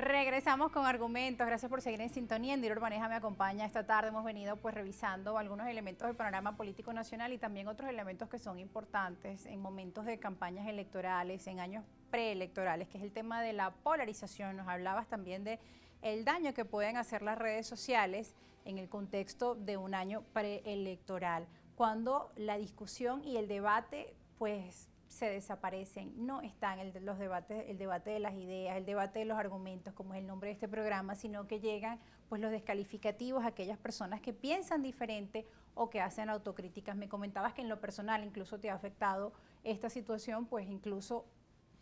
Regresamos con argumentos. Gracias por seguir en sintonía. Indira Urbaneja me acompaña esta tarde. Hemos venido pues revisando algunos elementos del panorama político nacional y también otros elementos que son importantes en momentos de campañas electorales, en años preelectorales, que es el tema de la polarización. Nos hablabas también de el daño que pueden hacer las redes sociales en el contexto de un año preelectoral, cuando la discusión y el debate pues se desaparecen, no están los debates, el debate de las ideas, el debate de los argumentos, como es el nombre de este programa, sino que llegan pues los descalificativos a aquellas personas que piensan diferente o que hacen autocríticas. Me comentabas que en lo personal incluso te ha afectado esta situación, pues incluso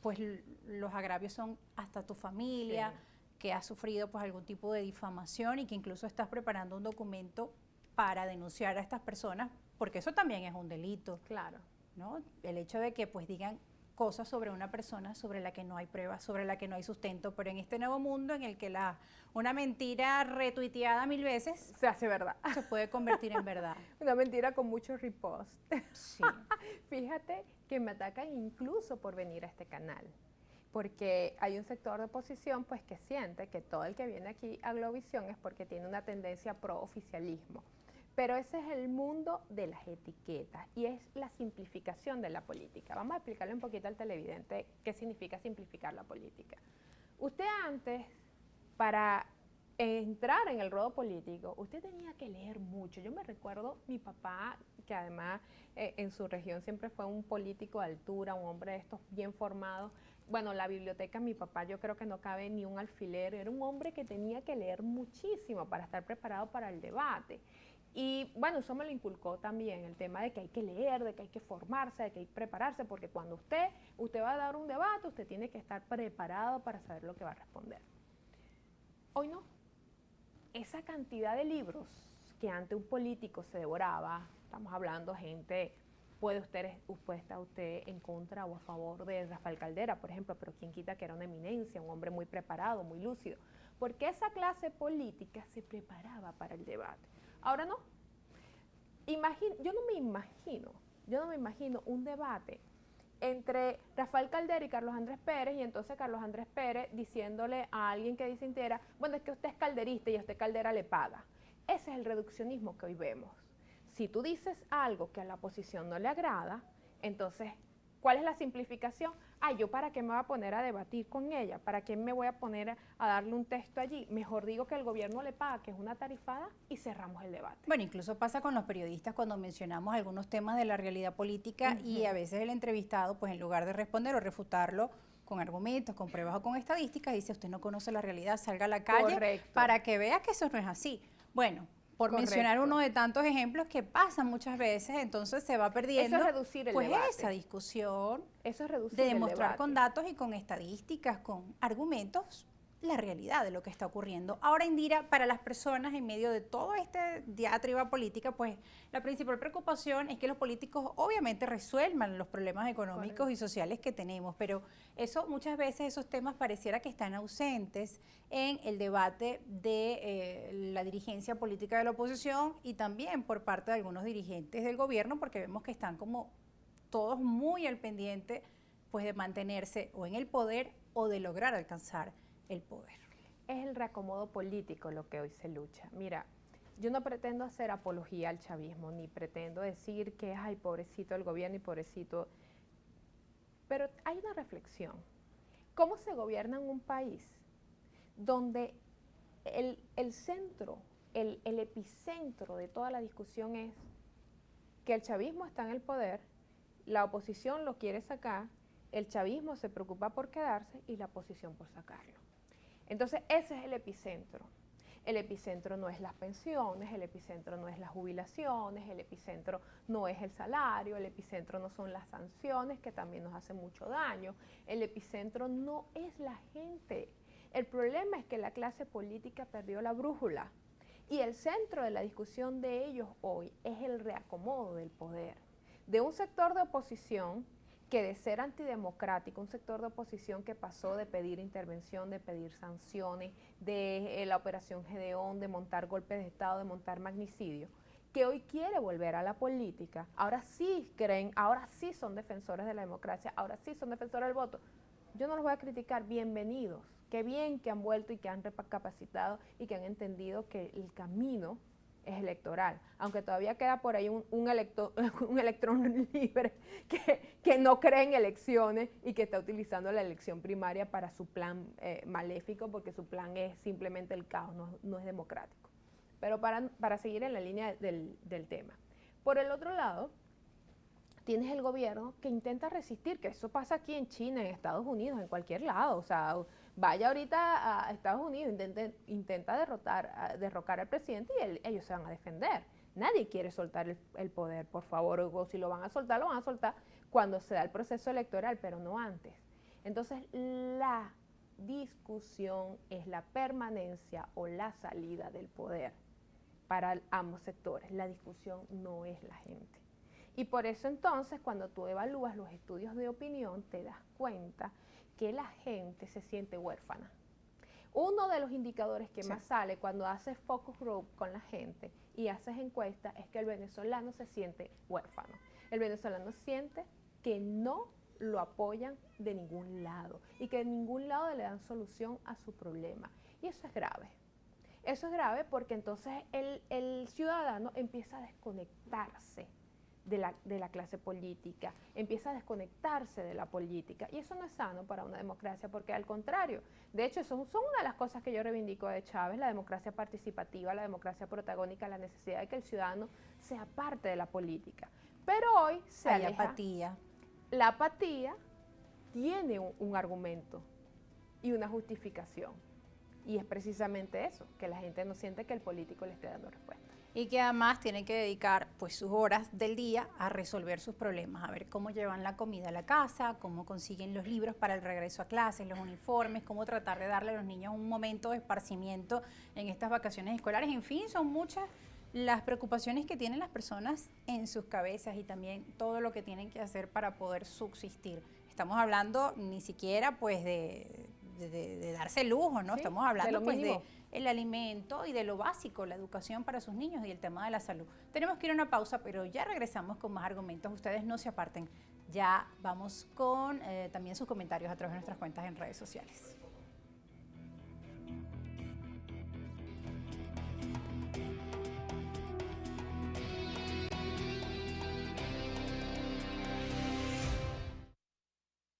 pues los agravios son hasta tu familia, sí, que ha sufrido pues algún tipo de difamación y que incluso estás preparando un documento para denunciar a estas personas, porque eso también es un delito. Claro. ¿No? El hecho de que pues digan cosas sobre una persona sobre la que no hay pruebas, sobre la que no hay sustento, pero en este nuevo mundo en el que una mentira retuiteada 1000 veces se hace verdad. Se puede convertir en verdad. Una mentira con muchos reposts. Sí. Fíjate que me atacan incluso por venir a este canal, porque hay un sector de oposición pues que siente que todo el que viene aquí a Globovisión es porque tiene una tendencia pro oficialismo. Pero ese es el mundo de las etiquetas y es la simplificación de la política. Vamos a explicarle un poquito al televidente qué significa simplificar la política. Usted antes, para entrar en el ruedo político, usted tenía que leer mucho. Yo me recuerdo mi papá, que además en su región siempre fue un político de altura, un hombre de estos bien formados. Bueno, la biblioteca, mi papá, yo creo que no cabe ni un alfiler. Era un hombre que tenía que leer muchísimo para estar preparado para el debate. Y bueno, eso me lo inculcó también, el tema de que hay que leer, de que hay que formarse, de que hay que prepararse, porque cuando usted va a dar un debate, usted tiene que estar preparado para saber lo que va a responder. Hoy no. Esa cantidad de libros que antes un político se devoraba, estamos hablando gente, puede estar usted en contra o a favor de Rafael Caldera, por ejemplo, pero quién quita que era una eminencia, un hombre muy preparado, muy lúcido, porque esa clase política se preparaba para el debate. Ahora no. Yo no me imagino un debate entre Rafael Caldera y Carlos Andrés Pérez, y entonces Carlos Andrés Pérez diciéndole a alguien que dice entera, bueno, es que usted es calderista y a usted Caldera le paga. Ese es el reduccionismo que hoy vemos. Si tú dices algo que a la oposición no le agrada, entonces, ¿cuál es la simplificación? ¿Yo para qué me voy a poner a debatir con ella? ¿Para qué me voy a poner a darle un texto allí? Mejor digo que el gobierno le paga, que es una tarifada, y cerramos el debate. Bueno, incluso pasa con los periodistas cuando mencionamos algunos temas de la realidad política y a veces el entrevistado, pues en lugar de responder o refutarlo con argumentos, con pruebas o con estadísticas, dice, usted no conoce la realidad, salga a la calle. Correcto. Para que vea que eso no es así. Bueno, por mencionar uno de tantos ejemplos que pasan muchas veces, entonces se va perdiendo eso es reducir el pues debate. Esa discusión eso es reducir de demostrar el debate. con datos y con estadísticas, con argumentos, la realidad de lo que está ocurriendo. Ahora, Indira, para las personas en medio de todo este diatriba política, pues la principal preocupación es que los políticos obviamente resuelvan los problemas económicos y sociales que tenemos, pero eso muchas veces esos temas pareciera que están ausentes en el debate de la dirigencia política de la oposición y también por parte de algunos dirigentes del gobierno, porque vemos que están como todos muy al pendiente pues de mantenerse o en el poder o de lograr alcanzar el poder. Es el reacomodo político lo que hoy se lucha. Mira, yo no pretendo hacer apología al chavismo, ni pretendo decir que, ay, pobrecito el gobierno y pobrecito, pero hay una reflexión. ¿Cómo se gobierna en un país donde el centro, el epicentro de toda la discusión es que el chavismo está en el poder, la oposición lo quiere sacar, el chavismo se preocupa por quedarse y la oposición por sacarlo? Entonces, ese es el epicentro. El epicentro no es las pensiones, el epicentro no es las jubilaciones, el epicentro no es el salario, el epicentro no son las sanciones, que también nos hacen mucho daño, el epicentro no es la gente. El problema es que la clase política perdió la brújula y el centro de la discusión de ellos hoy es el reacomodo del poder. De un sector de oposición que de ser antidemocrático, un sector de oposición que pasó de pedir intervención, de pedir sanciones, de la operación Gedeón, de montar golpes de Estado, de montar magnicidio, que hoy quiere volver a la política, ahora sí creen, ahora sí son defensores de la democracia, ahora sí son defensores del voto. Yo no los voy a criticar, bienvenidos, qué bien que han vuelto y que han recapacitado y que han entendido que el camino es electoral, aunque todavía queda por ahí un electrón libre que no cree en elecciones y que está utilizando la elección primaria para su plan maléfico, porque su plan es simplemente el caos, no es democrático. Pero para seguir en la línea del tema. Por el otro lado, tienes el gobierno que intenta resistir, que eso pasa aquí en China, en Estados Unidos, en cualquier lado. O sea, vaya ahorita a Estados Unidos, intenta derrocar al presidente y ellos se van a defender. Nadie quiere soltar el poder, por favor, o si lo van a soltar cuando se da el proceso electoral, pero no antes. Entonces, la discusión es la permanencia o la salida del poder para ambos sectores. La discusión no es la gente. Y por eso entonces, cuando tú evalúas los estudios de opinión, te das cuenta que la gente se siente huérfana. Uno de los indicadores que más sale cuando haces focus group con la gente y haces encuestas es que el venezolano se siente huérfano. El venezolano siente que no lo apoyan de ningún lado y que de ningún lado le dan solución a su problema. Y eso es grave. Eso es grave porque entonces el ciudadano empieza a desconectarse de la clase política, empieza a desconectarse de la política, y eso no es sano para una democracia, porque al contrario, de hecho, eso son una de las cosas que yo reivindico de Chávez, la democracia participativa, la democracia protagónica, la necesidad de que el ciudadano sea parte de la política. Pero hoy hay apatía. La apatía tiene un argumento y una justificación, y es precisamente eso, que la gente no siente que el político le esté dando respuesta. Y que además tienen que dedicar pues sus horas del día a resolver sus problemas, a ver cómo llevan la comida a la casa, cómo consiguen los libros para el regreso a clases, los uniformes, cómo tratar de darle a los niños un momento de esparcimiento en estas vacaciones escolares. En fin, son muchas las preocupaciones que tienen las personas en sus cabezas y también todo lo que tienen que hacer para poder subsistir. Estamos hablando ni siquiera pues de darse lujo, ¿no? Sí, estamos hablando pues de el alimento y de lo básico, la educación para sus niños y el tema de la salud. Tenemos que ir a una pausa, pero ya regresamos con más argumentos. Ustedes no se aparten. Ya vamos con también sus comentarios a través de nuestras cuentas en redes sociales.